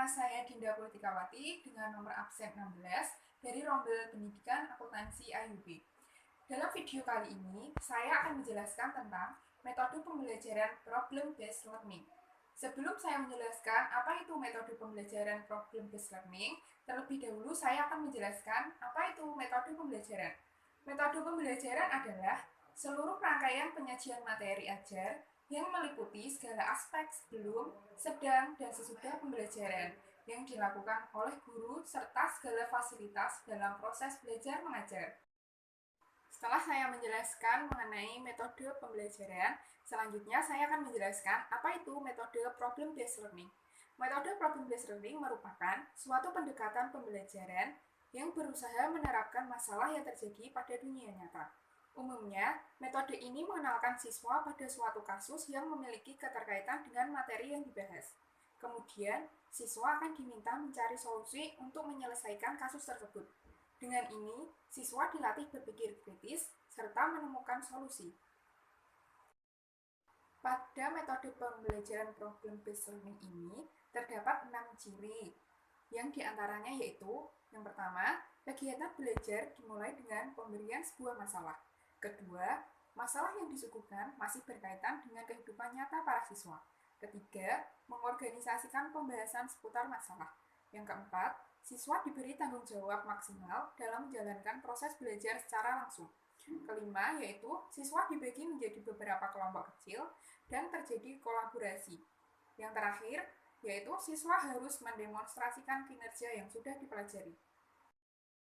Nama saya Dinda Politikawati dengan nomor absen 16 dari Rombel Pendidikan Akuntansi IUB. Dalam video kali ini, saya akan menjelaskan tentang metode pembelajaran problem-based learning. Sebelum saya menjelaskan apa itu metode pembelajaran problem-based learning, terlebih dahulu saya akan menjelaskan apa itu metode pembelajaran. Metode pembelajaran adalah seluruh rangkaian penyajian materi ajar yang meliputi segala aspek sebelum, sedang, dan sesudah pembelajaran yang dilakukan oleh guru serta segala fasilitas dalam proses belajar mengajar. Setelah saya menjelaskan mengenai metode pembelajaran, selanjutnya saya akan menjelaskan apa itu metode problem-based learning. Metode problem-based learning merupakan suatu pendekatan pembelajaran yang berusaha menerapkan masalah yang terjadi pada dunia nyata. Umumnya, metode ini mengenalkan siswa pada suatu kasus yang memiliki keterkaitan dengan materi yang dibahas. Kemudian, siswa akan diminta mencari solusi untuk menyelesaikan kasus tersebut. Dengan ini, siswa dilatih berpikir kritis serta menemukan solusi. Pada metode pembelajaran problem-based learning ini, terdapat 6 ciri, yang diantaranya yaitu, yang pertama, kegiatan belajar dimulai dengan pemberian sebuah masalah. Kedua, masalah yang disuguhkan masih berkaitan dengan kehidupan nyata para siswa. Ketiga, mengorganisasikan pembahasan seputar masalah. Yang keempat, siswa diberi tanggung jawab maksimal dalam menjalankan proses belajar secara langsung. Kelima, yaitu siswa dibagi menjadi beberapa kelompok kecil dan terjadi kolaborasi. Yang terakhir, yaitu siswa harus mendemonstrasikan kinerja yang sudah dipelajari.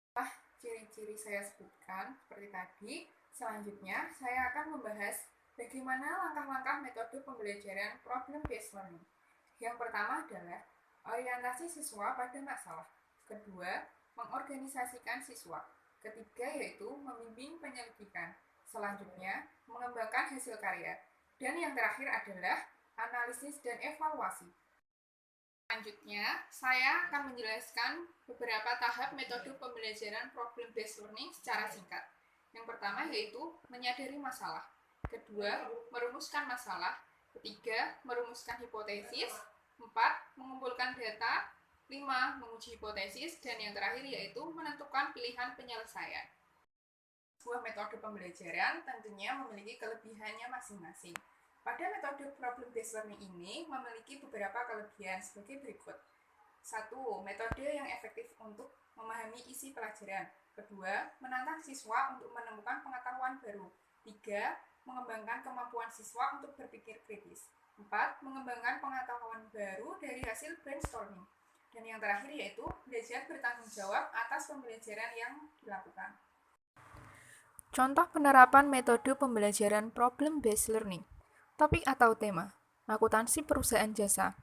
Setelah ciri-ciri saya sebutkan seperti tadi, selanjutnya saya akan membahas bagaimana langkah-langkah metode pembelajaran problem-based learning. Yang pertama adalah orientasi siswa pada masalah. Kedua, mengorganisasikan siswa. Ketiga, yaitu membimbing penyelidikan. Selanjutnya, mengembangkan hasil karya. Dan yang terakhir adalah analisis dan evaluasi. Selanjutnya, saya akan menjelaskan beberapa tahap metode pembelajaran problem-based learning secara singkat. Yang pertama yaitu menyadari masalah. Kedua, merumuskan masalah. Ketiga, merumuskan hipotesis. 4, mengumpulkan data. 5, menguji hipotesis. Dan yang terakhir yaitu menentukan pilihan penyelesaian. Sebuah metode pembelajaran tentunya memiliki kelebihannya masing-masing. Pada metode problem-based learning ini memiliki beberapa kelebihan sebagai berikut. 1. Metode yang efektif untuk memahami isi pelajaran. Kedua, menantang siswa untuk menemukan pengetahuan baru. 3. Mengembangkan kemampuan siswa untuk berpikir kritis. 4. Mengembangkan pengetahuan baru dari hasil brainstorming. Dan yang terakhir yaitu belajar bertanggung jawab atas pembelajaran yang dilakukan. Contoh penerapan metode pembelajaran problem-based learning. Topik atau tema, akuntansi perusahaan jasa.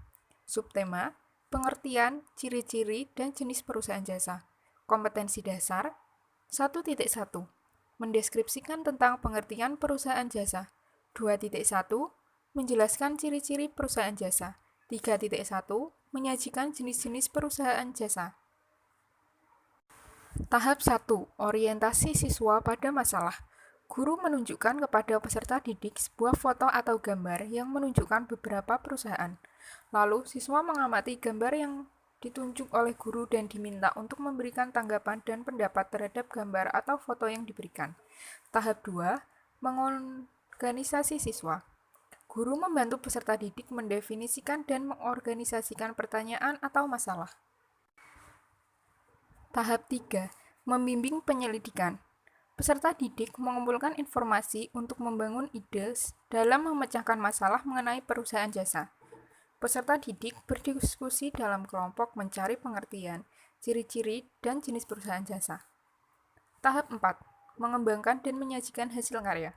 Subtema, pengertian, ciri-ciri, dan jenis perusahaan jasa. Kompetensi dasar. 1.1. Mendeskripsikan tentang pengertian perusahaan jasa. 2.1. Menjelaskan ciri-ciri perusahaan jasa. 3.1. Menyajikan jenis-jenis perusahaan jasa. Tahap 1. Orientasi siswa pada masalah. Guru menunjukkan kepada peserta didik sebuah foto atau gambar yang menunjukkan beberapa perusahaan. Lalu, siswa mengamati gambar yang ditunjuk oleh guru dan diminta untuk memberikan tanggapan dan pendapat terhadap gambar atau foto yang diberikan. Tahap 2. Mengorganisasi siswa. Guru membantu peserta didik mendefinisikan dan mengorganisasikan pertanyaan atau masalah. Tahap 3. Membimbing penyelidikan. Peserta didik mengumpulkan informasi untuk membangun ide dalam memecahkan masalah mengenai perusahaan jasa. Peserta didik berdiskusi dalam kelompok mencari pengertian, ciri-ciri, dan jenis perusahaan jasa. Tahap 4. Mengembangkan dan menyajikan hasil karya.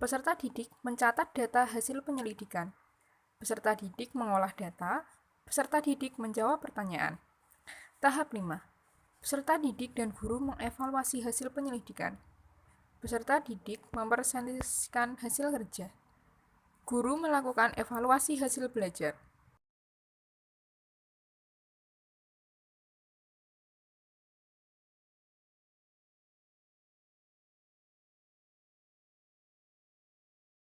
Peserta didik mencatat data hasil penyelidikan. Peserta didik mengolah data. Peserta didik menjawab pertanyaan. Tahap 5. Peserta didik dan guru mengevaluasi hasil penyelidikan. Peserta didik mempresentasikan hasil kerja. Guru melakukan evaluasi hasil belajar.